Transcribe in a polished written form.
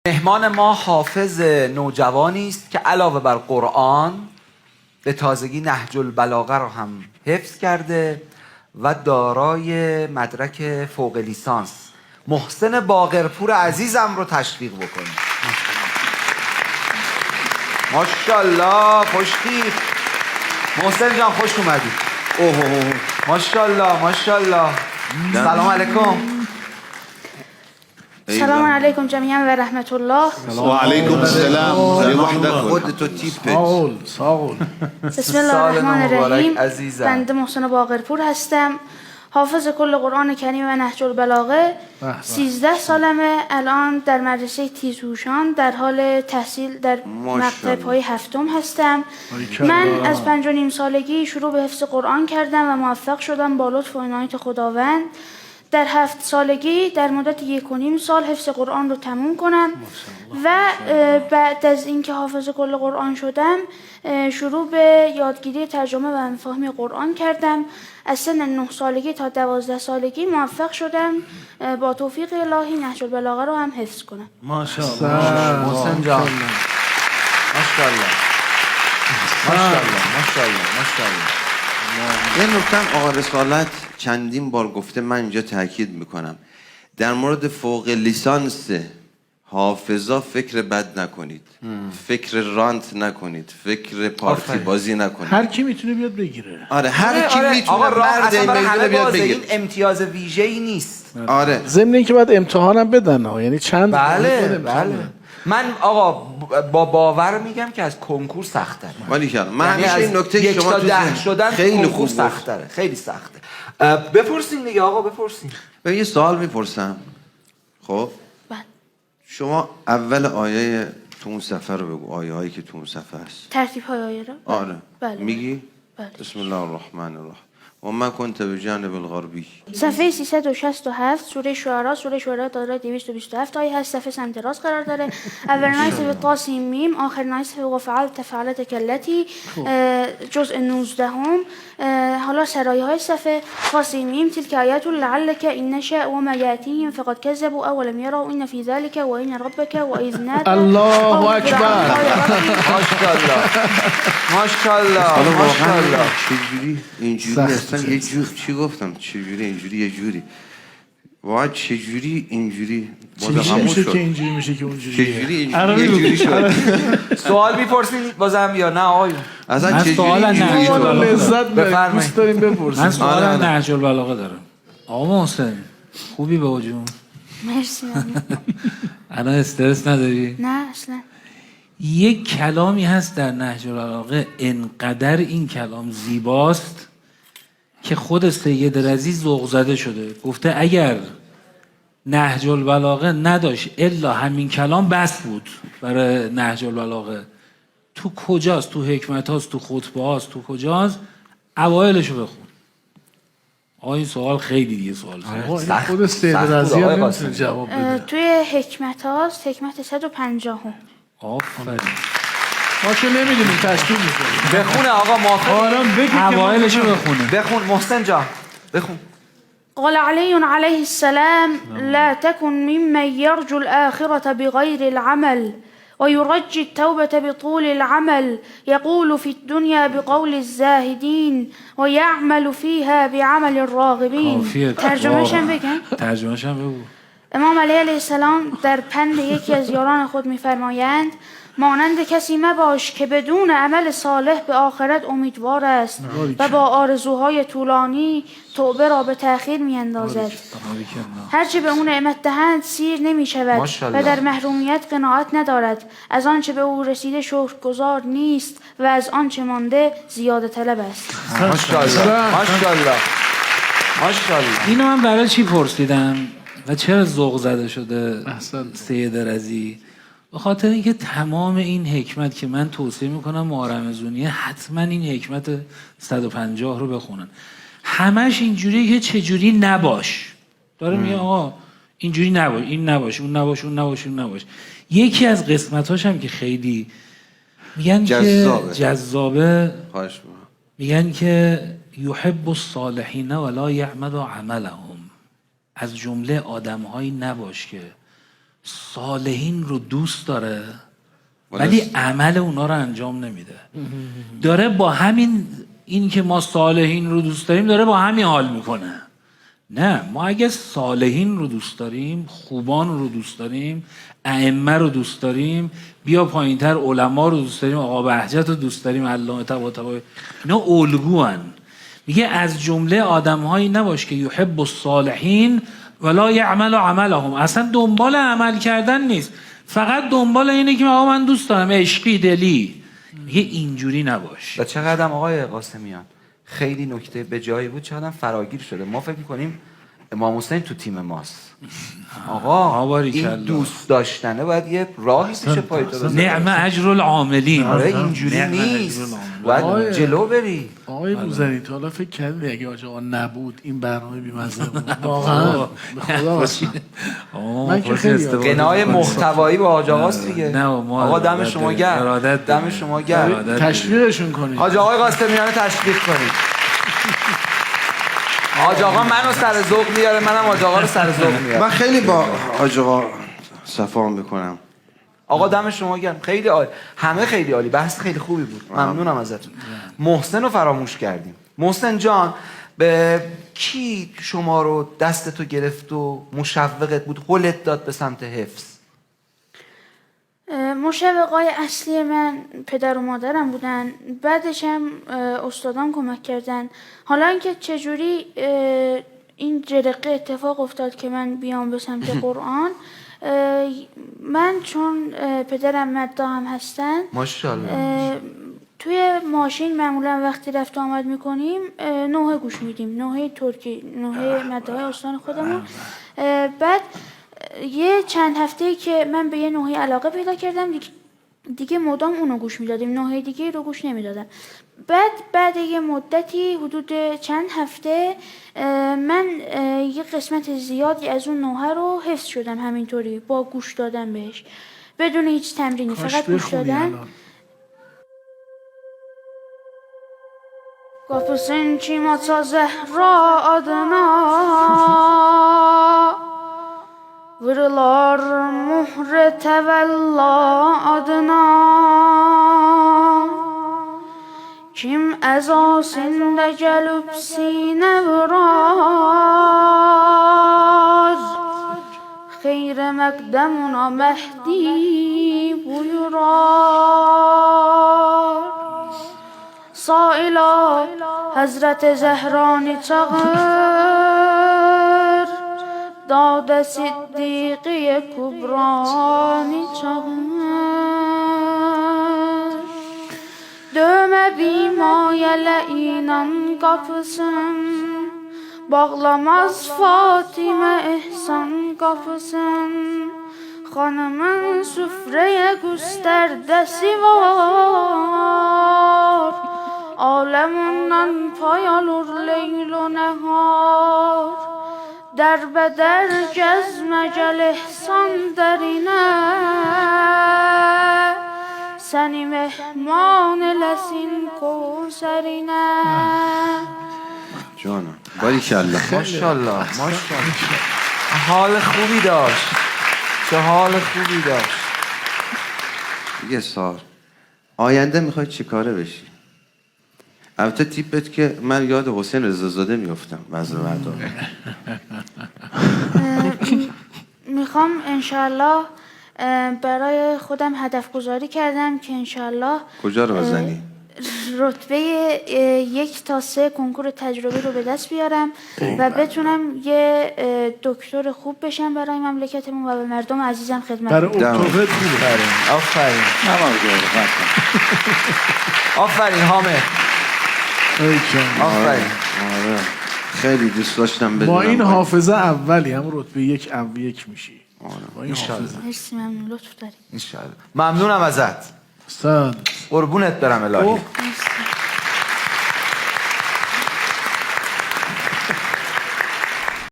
مهمان ما حافظ نوجوانی است که علاوه بر قرآن به تازگی نهج البلاغه را هم حفظ کرده و دارای مدرک فوق لیسانس. محسن باقرپور عزیزم رو تشویق بکنیم. ماشاءالله خوشتیپ. محسن جان خوش اومدی. ماشاءالله ماشاءالله. سلام علیکم. سلام علیکم جمیعا و رحمت الله. و علیکم السلام. خودتو تیپت. ساغل. بسم الله الرحمن الرحیم. بنده محسن باقرپور هستم، حافظ کل قرآن کریم و نهج البلاغه. 13 سالمه. الان در مدرسه تیزهوشان در حال تحصیل در مقطع پای هفتم هستم. من از 5.5 سالگی شروع به حفظ قرآن کردم و موفق شدم با لطف و عنایت خداوند در 7 سالگی در مدت 1.5 سال حفظ قرآن رو تموم کنم و بعد از اینکه حافظ کل قرآن شدم شروع به یادگیری ترجمه و مفاهیم قرآن کردم. از سن 9 سالگی تا 12 سالگی موفق شدم با توفیق الهی نهج البلاغه رو هم حفظ کنم. ماشاءالله محسن جان. ماشاءالله ماشاءالله. یه نکته آقا رسالت چندین بار گفته، من اینجا تاکید میکنم در مورد فوق لیسانس حافظا فکر بد نکنید، فکر رانت نکنید، فکر پارتی بازی نکنید. هر کی میتونه بیاد بگیره. آره هر کی میتونه برای بیاد بگیره. این امتیاز ویژه‌ای نیست. آره ضمن اینکه بعد امتحانم بدن یعنی چند بله. من آقا با باور میگم که از کنکور سخت‌تره. ولی که من همیشه این نکته شما تو 10 شدن خیلی کنکور خوب سخت‌تره، خیلی سخته. بپرسین دیگه آقا بپرسین. یه سوال میپرسم. خب بله. شما اول آیه تو اون صفحه رو بگو، آیه هایی که تو اون صفحه هست. ترتیب های آیه رو؟ آره. بله. میگی؟ بله. بسم الله الرحمن الرحیم. و ما كنت بجانب الغربی. صفحه 367 سوره شعراء داره 227 آیه هست. صفحه سمت راست قرار داره. اول صفحه طاسیم میم، آخر صفحه و فعلت کلتی، جزء 19 حالا سرایه های صفحه طاسیم میم تلك آیات لعلک ان نشاء وما یاتیهم فقد كذبوا اولم يروا ان في ذلك وان ربك واذ نادى الله اکبر. ماشاءالله. چجوری اینجوری اصلا یه جور چی گفتم؟ چجوری اینجوری یه جوری واقعا چجوری اینجوری چجوری میشه که اینجوری میشه که اونجوری چجوری اینجوری یه جوری شد. سوال میپرسین بازم یا نه آقایون؟ اصلا چجوری لذت ببرید، دوست داریم بپرسیم. من سوال نهج البلاغه دارم. آقا محسن خوبی به وجود؟ مرسی. الان استرس نداری؟ نه اصلا. یک کلامی هست در نهج البلاغه انقدر این کلام زیباست که خود سید رضی ذوق زده شده، گفته اگر نهج البلاغه نداشت الا همین کلام بس بود برای نهج البلاغه. تو کجاست؟ تو حکمت هاست، تو خطبه هاست، تو کجاست؟ اوایلشو بخون. این سوال خیلی دیگه سوال سخت. خود سید رضی هم نمیتونه جواب بده. توی حکمت هاست، حکمت 150. آفرین. ما که نمیدونیم تشکیل میکنیم. بخونه آقا موافقی؟ اوایلشو بخونه. بخون محسن جان بخون. قال علي عليه السلام لا تكن ممن يرجو الآخرة بغير العمل ويرجي التوبة بطول العمل يقول في الدنيا بقول الزاهدين ويعمل فيها بعمل الراغبين. ترجمه‌شم بگم؟ ترجمه‌شم بگو. امام علی علیه السلام در پند یکی از یاران خود می‌فرمایند مانند کسی مباش که بدون عمل صالح به آخرت امیدوار است و با آرزوهای طولانی توبه را به تأخیر می‌اندازد. هرچه به او نعمت دهند سیر نمی‌شود و در محرومیت قناعت ندارد. از آنچه به او رسیده شکرگزار نیست و از آنچه مانده زیاده طلب است. ماشاءالله. اینو من برای چی پرسیدم و چرا ذوق زده شده سید رضی؟ به خاطر اینکه تمام این حکمت که من توصیه میکنم معارمزونیه، حتما این حکمت 150 رو بخونن. همش اینجوریه که چجوری نباش. داره میگه آقا اینجوری نباش، این نباش، اون نباش، اون نباش، اون نباش. یکی از قسمتاش هم که خیلی میگن جذابه میگن که یحب الصالحین ولا یعمل عملهم. از جمله آدم‌هایی نباش که صالحین رو دوست داره ولی عمل اونا رو انجام نمیده. داره با همین این که ما صالحین رو دوست داریم داره با همین حال میکنه. نه، ما اگه صالحین رو دوست داریم، خوبان رو دوست داریم، ائمه رو دوست داریم، بیا پایینتر علما رو دوست داریم، آقا بهجت رو دوست داریم، علامه طباطبایی، اینا الگوان. میگه از جمله آدم‌هایی نباش که یحب الصالحین ولا یعمل عملهم، اصلا دنبال عمل کردن نیست، فقط دنبال اینه که آقا من دوست دارم، عشقی دلی. میگه اینجوری نباش. و چقدر آقای قاسمیان خیلی نکته به جایی بود، چقدر فراگیر شده. ما فکر می‌کنیم امام حسین تو تیم ماست. آقا این دوست داشتنه باید یه راهی پیش پای تو بذاره. نعم اجر العاملین. آره اینجوری نیست، باید جلو بری. آقای بوزنی تا حالا فکر کردی اگه حاج آقا نبود این برنامه بی‌مزه بود؟ واقعا به خدا قسم. من که خیلی قنای محتوایی با حاج آقاست دیگه. آقا دم شما گرم، دم شما گرم. تشویقشون کنید، حاج آقای قاسمیان تشویق کنید. حاج آقا منو سر ذوق میاره، منم حاج آقا رو سر ذوق میارم. من خیلی با حاج آقا صفا میکنم. آقا دم شما گرم، خیلی عالی، همه خیلی عالی، بحث خیلی خوبی بود، ممنونم ازتون. محسن رو فراموش کردیم. محسن جان، به کی شما رو دستتو گرفت و مشوقت بود، هلت داد به سمت حفظ؟ مشوقای اصلی من پدر و مادرم بودن، بعدش هم استادام کمک کردن. حالا اینکه چجوری این جرقه اتفاق افتاد که من بیام به سمت قرآن، من چون پدرم مداح هم هستن، ماشاءالله، توی ماشین معمولا وقتی رفت و آمد میکنیم نوحه گوش میدیم، نوحه ترکی، نوحه مداح استان خودمون. بعد یه چند هفته‌ای که من به یه نوحه علاقه پیدا کردم، دیگه مدام اونو گوش میدادیم، نوحه دیگه رو گوش نمیدادم. بعد یه مدتی حدود چند هفته من یه قسمت زیادی از اون نوحه رو حفظ شدم، همینطوری با گوش دادن بهش بدون هیچ تمرینی، فقط گوش دادن. Kapısın çimata zehra adına Vırılar muhre tevella adına Kim ezasinde gelüp sine vurar Kheyre mekdemuna mehdi buyurar Saila Hazreti Zehrani çağır Dade Siddiqiye Kubrani çağır Döme bimayele inan kapısın Bağlamaz Fatime ihsan kapısın Hanımın süfreye gösterdesi var Alemundan pay alır leyl o nehar Derbeder gezme gel ihsan derine Seni mehman elesin koserine جانم باریکالله ماشاءالله ماشاءالله حال خوبی داشت، چه حال خوبی داشت. یه سال آینده میخوای چی کاره بشی؟ البته تیپت که من یاد حسین رضازاده میفتم بعضی وقتا. میخوام انشالله برای خودم هدف گذاری کردم که انشالله کجا رو بزنی؟ رتبه 1 تا 3 کنکور تجربی رو به دست بیارم و بتونم یه دکتر خوب بشم برای مملکتمون و به مردم عزیزم خدمت کنم. آفرین آفرین حامد، آفرین. آره خیلی دوست داشتم بدونم با این حافظه اولی هم رتبه 1 1 میشی. با این حافظه. مرسی، ممنون، لطف داری. انشالله. ممنونم ازت. استاد قربونت برم الهی. مرسی.